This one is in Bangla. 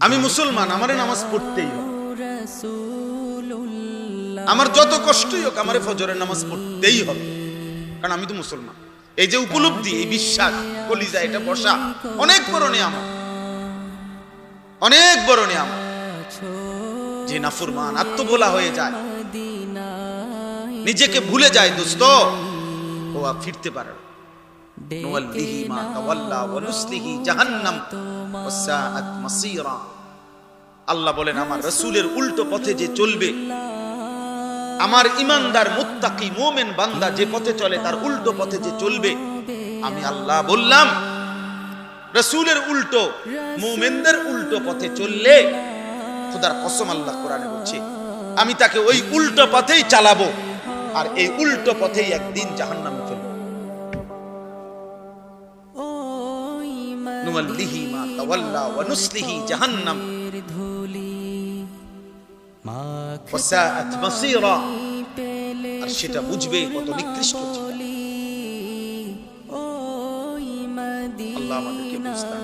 আমি মুসলমান, আমারে নামাজ পড়তেই হবে। আমার যত কষ্টই হোক আমারে ফজরের নামাজ পড়তেই হবে, কারণ আমি তো মুসলমান। এই যে উপলব্ধি, এই বিশ্বাস কলিজা এটা বসা অনেক বড় নিয়ামত, অনেক বড় নিয়ামত। যে নাফরমান আত্মভোলা হয়ে যায়, নিজেকে ভুলে যায় দোস্ত, ও আর ফিরতে পারে না। নুওয়াল্লিহি মা তাওয়াল্লা ওয়া নুসলিহি জাহান্নাম ওয়া সাআত মাসীরা। আল্লাহ বলেন আমার রাসূলের উল্টো পথে যে চলবে, আমার ঈমানদার মুত্তাকি মুমিন বান্দা যে পথে চলে তার উল্টো পথে যে চলবে, আমি আল্লাহ বললাম রাসূলের উল্টো মুমিনদের উল্টো পথে চললে, খোদার কসম আল্লাহ কোরআনে বলছে আমি তাকে ওই উল্টো পথেই চালাবো, আর এই উল্টো পথেই একদিন জাহান্নামে ফেলবো। নুওয়াল্লিহি মা তাওয়াল্লা ওয়া নুসলিহি জাহান্নাম ওয়া সাআত মাসীরা। আর সেটা বুঝবে কত নিকৃষ্ট ছিল। আল্লাহ আমাদেরকে বুঝতে